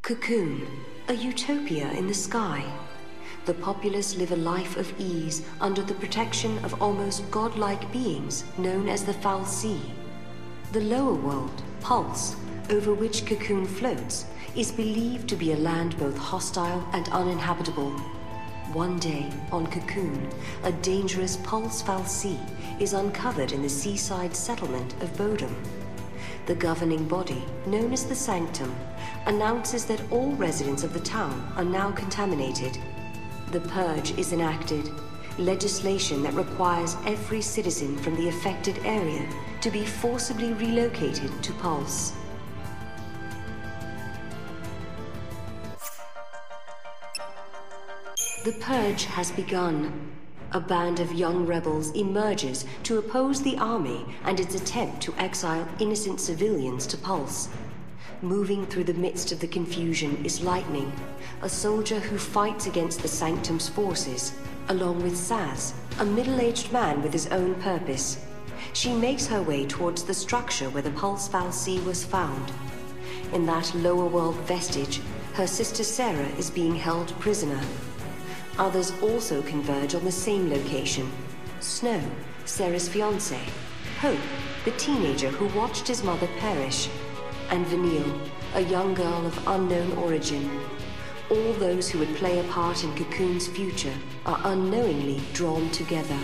Cocoon, a utopia in the sky. The populace live a life of ease under the protection of almost godlike beings known as the fal'Cie. The lower world, Pulse, over which Cocoon floats, is believed to be a land both hostile and uninhabitable. One day, on Cocoon, a dangerous Pulse fal'Cie is uncovered in the seaside settlement of Bodom. The governing body, known as the Sanctum, announces that all residents of the town are now contaminated. The Purge is enacted, legislation that requires every citizen from the affected area to be forcibly relocated to Pulse. The Purge has begun. A band of young rebels emerges to oppose the army and its attempt to exile innocent civilians to Pulse. Moving through the midst of the confusion is Lightning, a soldier who fights against the Sanctum's forces, along with Saz, a middle-aged man with his own purpose. She makes her way towards the structure where the Pulse fal'Cie was found. In that lower world Vestige, her sister Sarah is being held prisoner. Others also converge on the same location. Snow, Sarah's fiancé, Hope, the teenager who watched his mother perish, and Vanille, a young girl of unknown origin. All those who would play a part in Cocoon's future are unknowingly drawn together.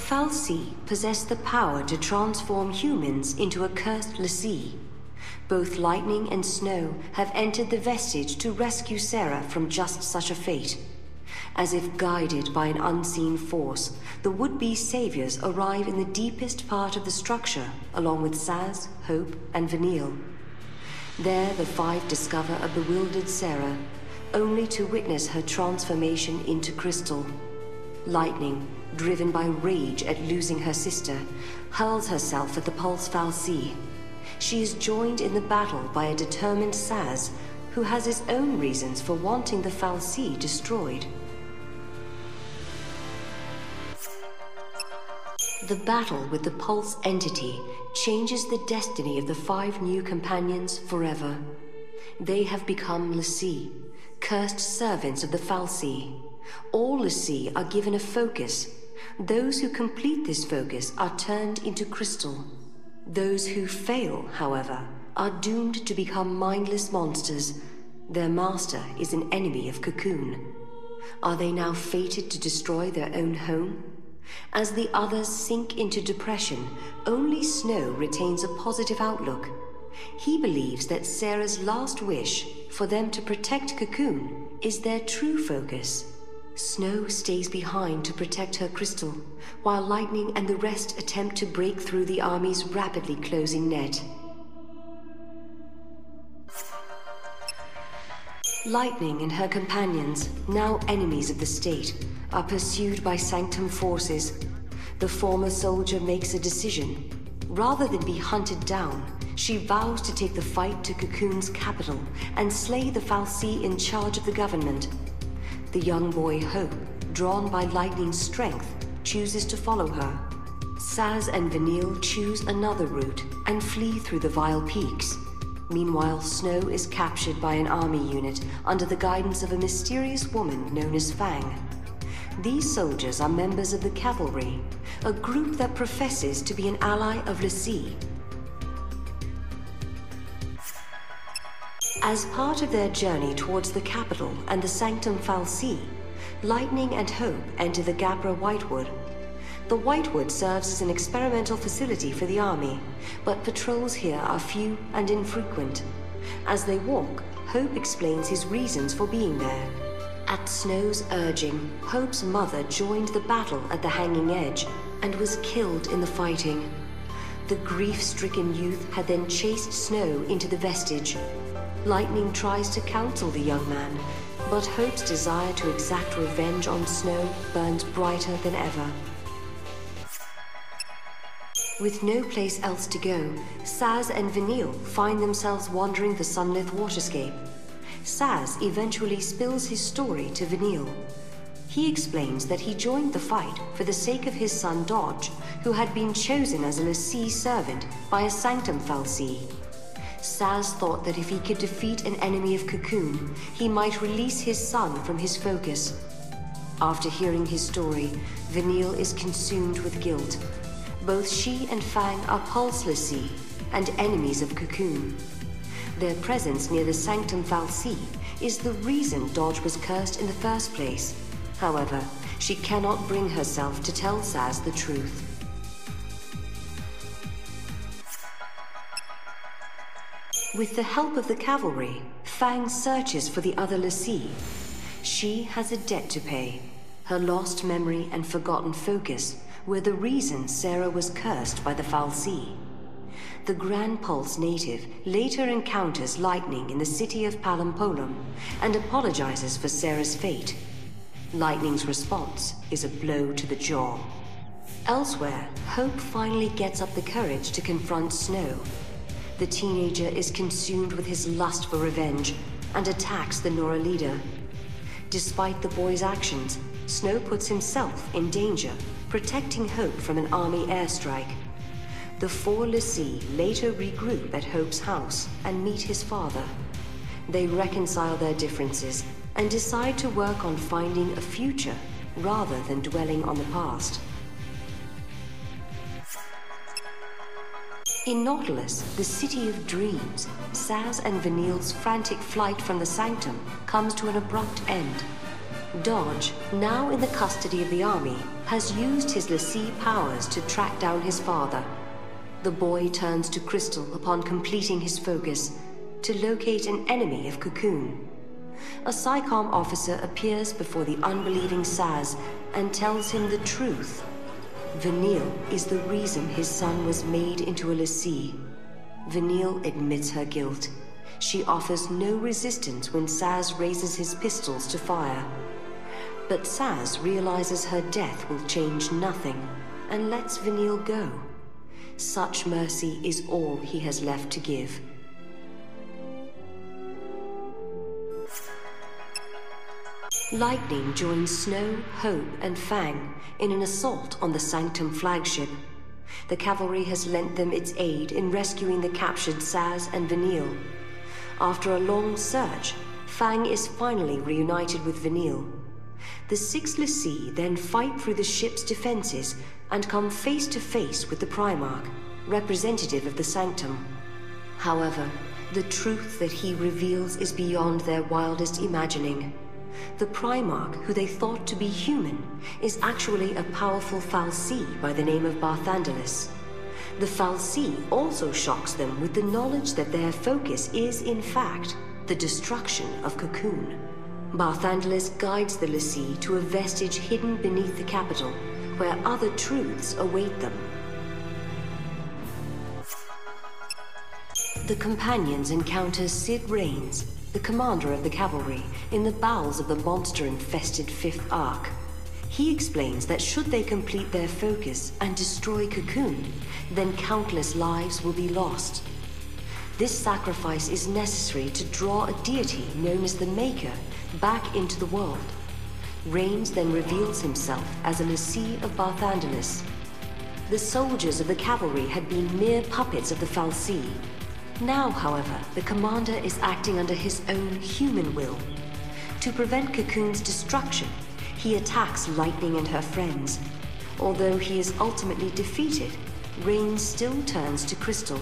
fal'Cie possess the power to transform humans into accursed l'Cie. Both Lightning and Snow have entered the Vestige to rescue Sarah from just such a fate. As if guided by an unseen force, the would-be saviors arrive in the deepest part of the structure, along with Saz, Hope, and Vanille. There, the five discover a bewildered Sarah, only to witness her transformation into crystal. Lightning, driven by rage at losing her sister, hurls herself at the Pulse fal'Cie. She is joined in the battle by a determined Saz, who has his own reasons for wanting the fal'Cie destroyed. The battle with the Pulse entity changes the destiny of the five new companions forever. They have become l'Cie, cursed servants of the fal'Cie. All l'Cie are given a focus. Those who complete this focus are turned into crystal. Those who fail, however, are doomed to become mindless monsters. Their master is an enemy of Cocoon. Are they now fated to destroy their own home? As the others sink into depression, only Snow retains a positive outlook. He believes that Sarah's last wish, for them to protect Cocoon, is their true focus. Snow stays behind to protect her crystal, while Lightning and the rest attempt to break through the army's rapidly closing net. Lightning and her companions, now enemies of the state, are pursued by Sanctum forces. The former soldier makes a decision. Rather than be hunted down, she vows to take the fight to Cocoon's capital and slay the fal'Cie in charge of the government. The young boy Hope, drawn by Lightning's strength, chooses to follow her. Saz and Vanille choose another route and flee through the Vile Peaks. Meanwhile, Snow is captured by an army unit under the guidance of a mysterious woman known as Fang. These soldiers are members of the cavalry, a group that professes to be an ally of l'Cie. As part of their journey towards the capital and the Sanctum fal'Cie, Lightning and Hope enter the Gapra Whitewood. The Whitewood serves as an experimental facility for the army, but patrols here are few and infrequent. As they walk, Hope explains his reasons for being there. At Snow's urging, Hope's mother joined the battle at the Hanging Edge and was killed in the fighting. The grief-stricken youth had then chased Snow into the Vestige. Lightning tries to counsel the young man, but Hope's desire to exact revenge on Snow burns brighter than ever. With no place else to go, Saz and Vanille find themselves wandering the Sunleth Waterscape. Saz eventually spills his story to Vanille. He explains that he joined the fight for the sake of his son Dodge, who had been chosen as a l'Cie servant by a Sanctum fal'Cie. Saz thought that if he could defeat an enemy of Cocoon, he might release his son from his focus. After hearing his story, Vanille is consumed with guilt. Both she and Fang are Pulse l'Cie and enemies of Cocoon. Their presence near the Sanctum fal'Cie is the reason Dodge was cursed in the first place. However, she cannot bring herself to tell Saz the truth. With the help of the cavalry, Fang searches for the other l'Cie. She has a debt to pay. Her lost memory and forgotten focus were the reason Sarah was cursed by the fal'Cie. The Gran Pulse native later encounters Lightning in the city of Palampolum and apologizes for Sarah's fate. Lightning's response is a blow to the jaw. Elsewhere, Hope finally gets up the courage to confront Snow. The teenager is consumed with his lust for revenge and attacks the Nora leader. Despite the boy's actions, Snow puts himself in danger, protecting Hope from an army airstrike. The four l'Cie later regroup at Hope's house and meet his father. They reconcile their differences and decide to work on finding a future rather than dwelling on the past. In Nautilus, the city of dreams, Saz and Vanille's frantic flight from the Sanctum comes to an abrupt end. Dodge, now in the custody of the army, has used his l'Cie powers to track down his father. The boy turns to Crystal upon completing his focus to locate an enemy of Cocoon. A PSICOM officer appears before the unbelieving Saz and tells him the truth. Vanille is the reason his son was made into a l'Cie. Vanille admits her guilt. She offers no resistance when Saz raises his pistols to fire. But Saz realizes her death will change nothing and lets Vanille go. Such mercy is all he has left to give. Lightning joins Snow, Hope, and Fang in an assault on the Sanctum flagship. The cavalry has lent them its aid in rescuing the captured Saz and Vanille. After a long search, Fang is finally reunited with Vanille. The six l'Cie then fight through the ship's defenses and come face to face with the Primarch, representative of the Sanctum. However, the truth that he reveals is beyond their wildest imagining. The Primarch, who they thought to be human, is actually a powerful fal'Cie by the name of Barthandelus. The fal'Cie also shocks them with the knowledge that their focus is, in fact, the destruction of Cocoon. Barthandelus guides the l'Cie to a vestige hidden beneath the capital, where other truths await them. The companions encounter Cid Raines, the commander of the cavalry, in the bowels of the monster-infested Fifth Ark. He explains that should they complete their focus and destroy Cocoon, then countless lives will be lost. This sacrifice is necessary to draw a deity known as the Maker back into the world. Raines then reveals himself as a l'Cie of Barthandelus. The soldiers of the cavalry had been mere puppets of the fal'Cie. Now, however, the commander is acting under his own human will. To prevent Cocoon's destruction, he attacks Lightning and her friends. Although he is ultimately defeated, Raines still turns to Crystal.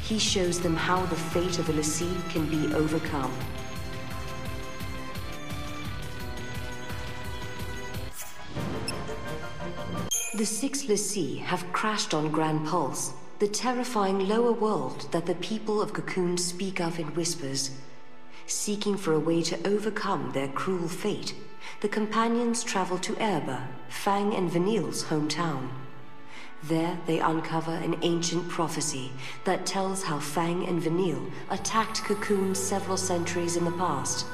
He shows them how the fate of a l'Cie can be overcome. The six l'Cie have crashed on Gran Pulse, the terrifying lower world that the people of Cocoon speak of in whispers. Seeking for a way to overcome their cruel fate, the companions travel to Erba, Fang and Vanille's hometown. There they uncover an ancient prophecy that tells how Fang and Vanille attacked Cocoon several centuries in the past.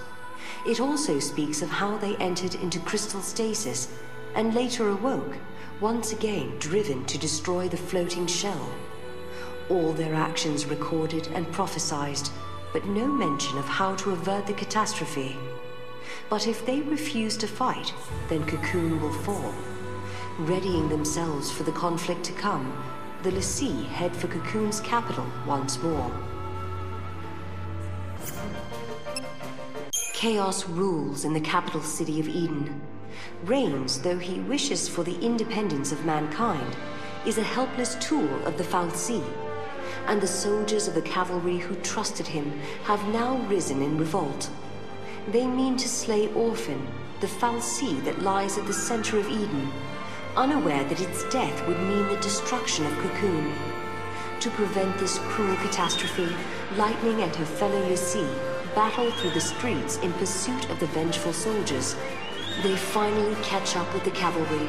It also speaks of how they entered into crystal stasis and later awoke, once again driven to destroy the floating shell. All their actions recorded and prophesized, but no mention of how to avert the catastrophe. But if they refuse to fight, then Cocoon will fall. Readying themselves for the conflict to come, the l'Cie head for Cocoon's capital once more. Chaos rules in the capital city of Eden. Reigns, though he wishes for the independence of mankind, is a helpless tool of the fal'Cie, and the soldiers of the cavalry who trusted him have now risen in revolt. They mean to slay Orphan, the fal'Cie that lies at the center of Eden, unaware that its death would mean the destruction of Cocoon. To prevent this cruel catastrophe, Lightning and her fellow l'Cie battle through the streets in pursuit of the vengeful soldiers. They finally catch up with the cavalry,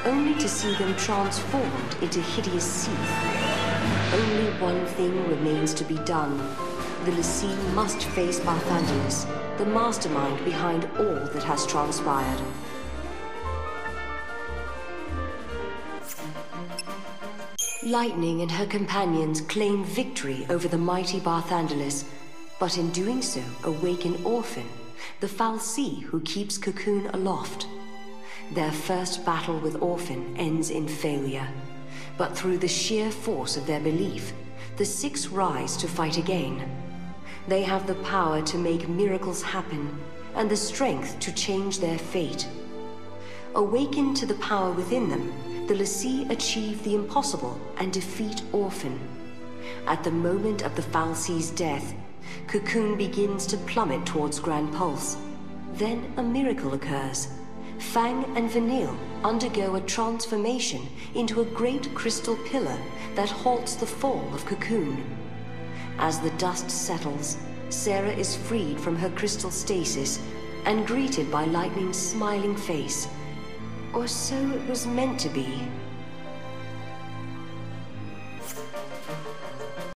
only to see them transformed into hideous seeth. Only one thing remains to be done. The l'Cie must face Barthandelus, the mastermind behind all that has transpired. Lightning and her companions claim victory over the mighty Barthandelus, but in doing so awaken Orphan, the fal'Cie who keeps Cocoon aloft. Their first battle with Orphan ends in failure, but through the sheer force of their belief, the six rise to fight again. They have the power to make miracles happen, and the strength to change their fate. Awakened to the power within them, the l'Cie achieve the impossible and defeat Orphan. At the moment of the fal'Cie's death, Cocoon begins to plummet towards Gran Pulse. Then a miracle occurs. Fang and Vanille undergo a transformation into a great crystal pillar that halts the fall of Cocoon. As the dust settles, Sarah is freed from her crystal stasis and greeted by Lightning's smiling face. Or so it was meant to be.